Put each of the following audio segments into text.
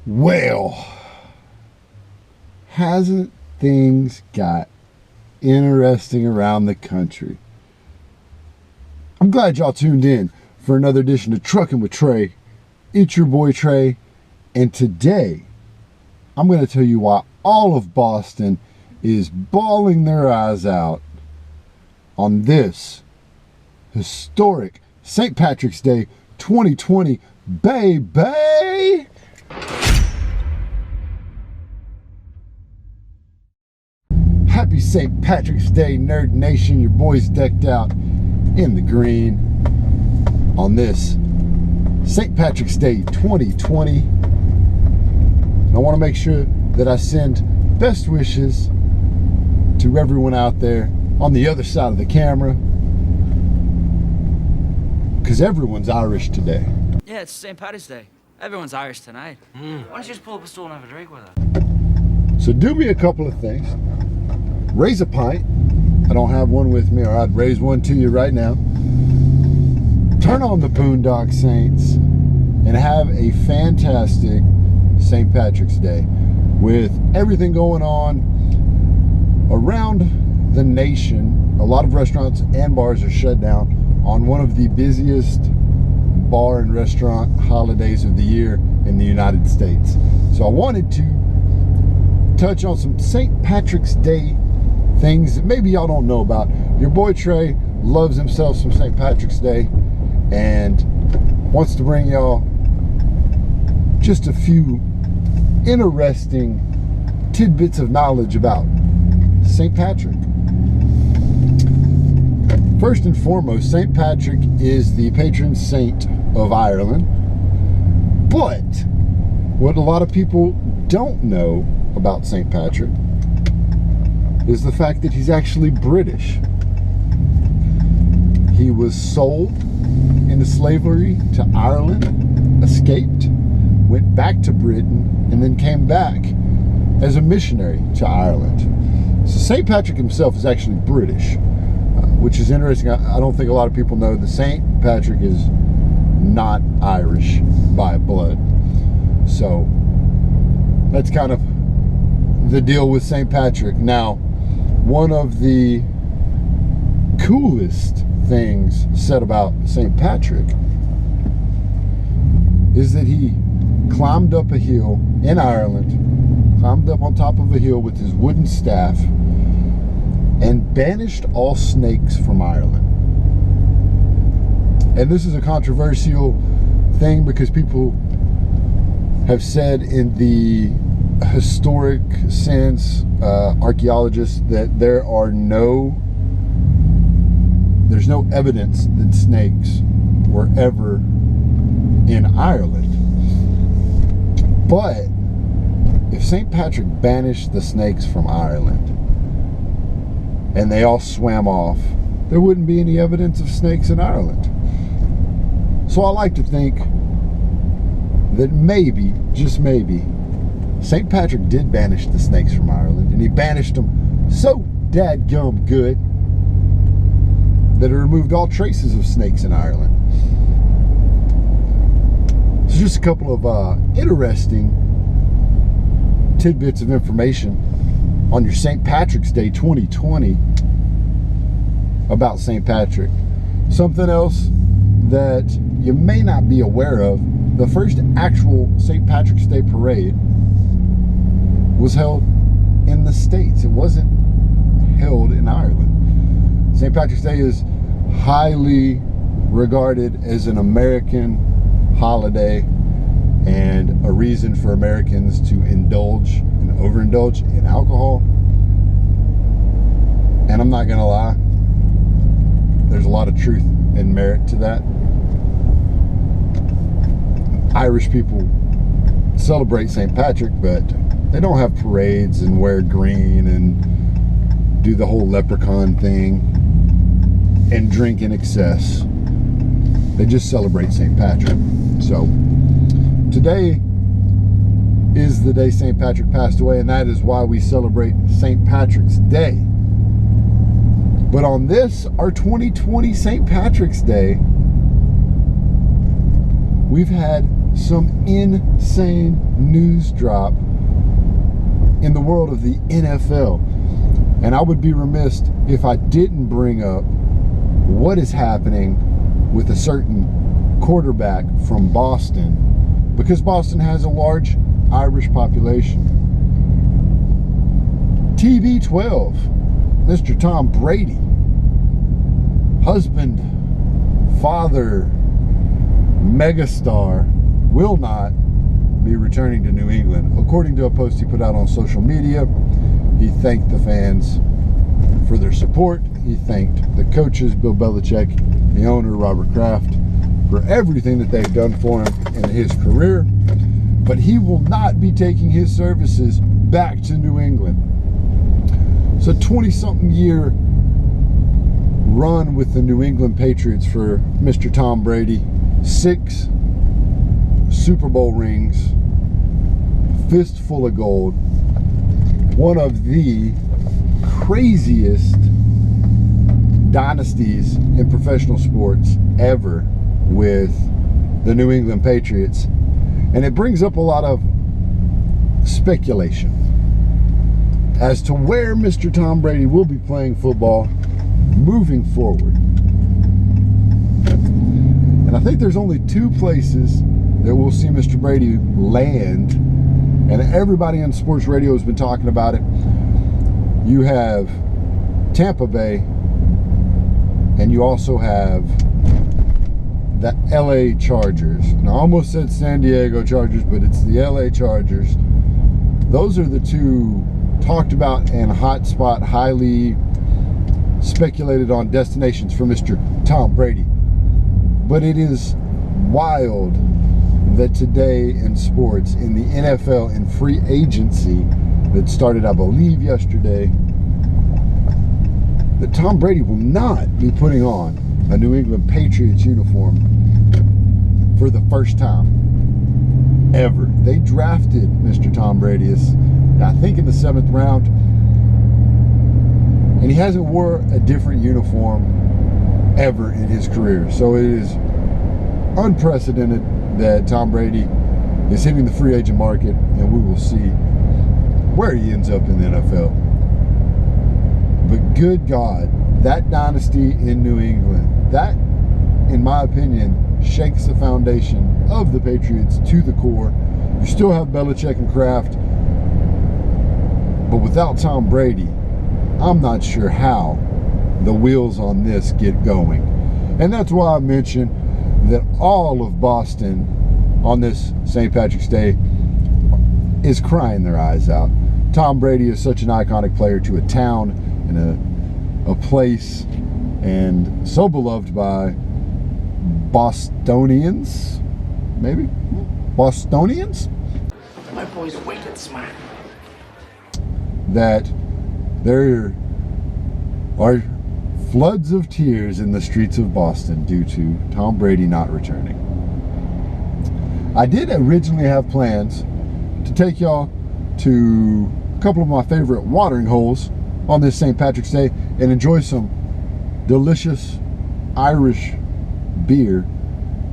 Well, hasn't things got interesting around the country? I'm glad y'all tuned in for another edition of Trucking with Trey. It's your boy Trey, and today I'm going to tell you why all of Boston is bawling their eyes out on this historic St. Patrick's Day 2020, baby! Happy St. Patrick's Day, Nerd Nation. Your boys decked out in the green on this St. Patrick's Day 2020. And I want to make sure that I send best wishes to everyone out there on the other side of the camera, because everyone's Irish today. Yeah, it's St. Patties Day. Everyone's Irish tonight. Why don't you just pull up a stool and have a drink with us? So do me a couple of things. Raise a pint. I don't have one with me, or I'd raise one to you right now. Turn on the Boondock Saints and have a fantastic St. Patrick's Day with everything going on around the nation. A lot of restaurants and bars are shut down on one of the busiest bar and restaurant holidays of the year in the United States. So I wanted to touch on some St. Patrick's Day things that maybe y'all don't know about. Your boy Trey loves himself some St. Patrick's Day and wants to bring y'all just a few interesting tidbits of knowledge about St. Patrick. First and foremost, St. Patrick is the patron saint of Ireland. But what a lot of people don't know about St. Patrick is the fact that he's actually British. He was sold into slavery to Ireland, escaped, went back to Britain, and then came back as a missionary to Ireland. So St. Patrick himself is actually British, which is interesting. I don't think a lot of people know that St. Patrick is not Irish by blood. So that's kind of the deal with St. Patrick. Now, one of the coolest things said about St. Patrick is that he climbed up a hill in Ireland, climbed up on top of a hill with his wooden staff, and banished all snakes from Ireland. And this is a controversial thing because people have said in the historic sense, archaeologists, that there's no evidence that snakes were ever in Ireland. But if St. Patrick banished the snakes from Ireland and they all swam off, there wouldn't be any evidence of snakes in Ireland. So I like to think that maybe, just maybe, St. Patrick did banish the snakes from Ireland, and he banished them so dadgum good that it removed all traces of snakes in Ireland. So just a couple of interesting tidbits of information on your St. Patrick's Day 2020 about St. Patrick. Something else that you may not be aware of: the first actual St. Patrick's Day parade was held in the States. It wasn't held in Ireland. St. Patrick's Day is highly regarded as an American holiday and a reason for Americans to indulge and overindulge in alcohol. And I'm not gonna lie, there's a lot of truth and merit to that. Irish people celebrate St. Patrick, but they don't have parades and wear green and do the whole leprechaun thing and drink in excess. They just celebrate St. Patrick. So today is the day St. Patrick passed away, and that is why we celebrate St. Patrick's Day. But on this, our 2020 St. Patrick's Day, we've had some insane news drop in the world of the NFL. And I would be remiss if I didn't bring up what is happening with a certain quarterback from Boston, because Boston has a large Irish population. TB12, Mr. Tom Brady, husband, father, megastar, will not be returning to New England. According to a post he put out on social media, he thanked the fans for their support. He thanked the coaches, Bill Belichick, the owner, Robert Kraft, for everything that they've done for him in his career. But he will not be taking his services back to New England. So 20-something year run with the New England Patriots for Mr. Tom Brady. 6 Super Bowl rings, fistful of gold. One of the craziest dynasties in professional sports ever with the New England Patriots. And it brings up a lot of speculation as to where Mr. Tom Brady will be playing football moving forward. And I think there's only 2 places that we'll see Mr. Brady land, and everybody on sports radio has been talking about it. You have Tampa Bay, and you also have the LA Chargers. And I almost said San Diego Chargers, but it's the LA Chargers. Those are the 2 talked about and hotspot, highly speculated on destinations for Mr. Tom Brady. But it is wild that today in sports, in the NFL, in free agency that started, I believe, yesterday, that Tom Brady will not be putting on a New England Patriots uniform for the first time ever. They drafted Mr. Tom Brady, I think, in the 7th round, and he hasn't wore a different uniform ever in his career. So it is unprecedented that Tom Brady is hitting the free agent market, and we will see where he ends up in the NFL. But good God, that dynasty in New England, that, in my opinion, shakes the foundation of the Patriots to the core. You still have Belichick and Kraft, but without Tom Brady, I'm not sure how the wheels on this get going. And that's why I mentioned that all of Boston on this St. Patrick's Day is crying their eyes out. Tom Brady is such an iconic player to a town and a place, and so beloved by Bostonians, maybe? Bostonians? My boy's wicked smart. That there are floods of tears in the streets of Boston due to Tom Brady not returning. I did originally have plans to take y'all to a couple of my favorite watering holes on this St. Patrick's Day and enjoy some delicious Irish beer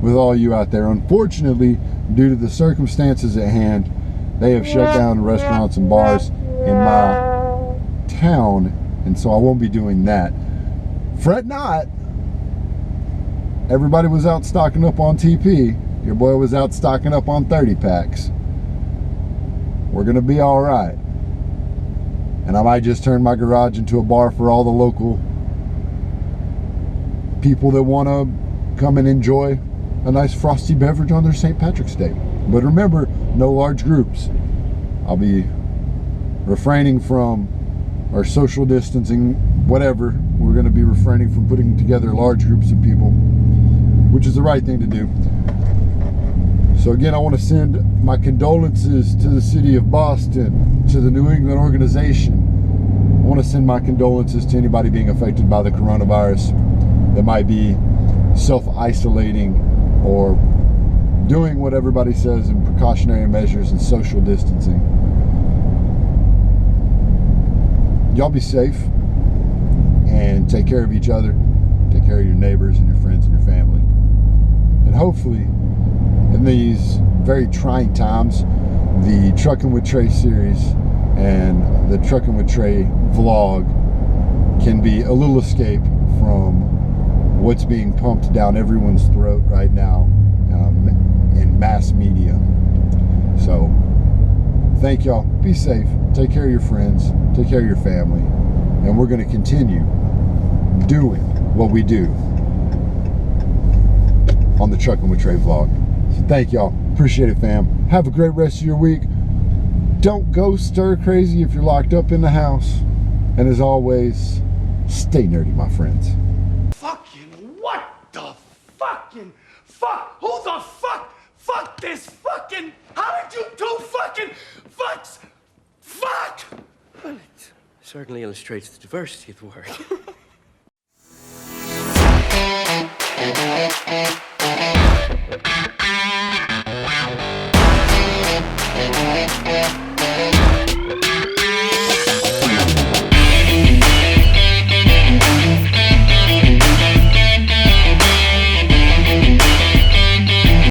with all you out there. Unfortunately, due to the circumstances at hand, they have shut down restaurants and bars in my town, and so I won't be doing that. Fret not. Everybody was out stocking up on TP. Your boy was out stocking up on 30 packs. We're gonna be all right. And I might just turn my garage into a bar for all the local people that want to come and enjoy a nice frosty beverage on their St. Patrick's Day. But remember, no large groups. I'll be refraining from our social distancing, whatever. We're going to be refraining from putting together large groups of people, which is the right thing to do. So again, I want to send my condolences to the city of Boston, to the New England organization. I want to send my condolences to anybody being affected by the coronavirus that might be self-isolating or doing what everybody says in precautionary measures and social distancing. Y'all be safe and take care of each other, take care of your neighbors and your friends and your family. And hopefully, in these very trying times, the Truckin' with Trei series and the Truckin' with Trei vlog can be a little escape from what's being pumped down everyone's throat right now in mass media. So thank y'all. Be safe. Take care of your friends. Take care of your family. And we're going to continue doing what we do on the Truckin' with Trei vlog. So thank y'all. Appreciate it, fam. Have a great rest of your week. Don't go stir crazy if you're locked up in the house. And as always, stay nerdy, my friends. Fucking what the fucking fuck? Who the fuck? Fuck this fucking. How did you do fucking fucks? Fuck! Well, it certainly illustrates the diversity of the word. Yeah.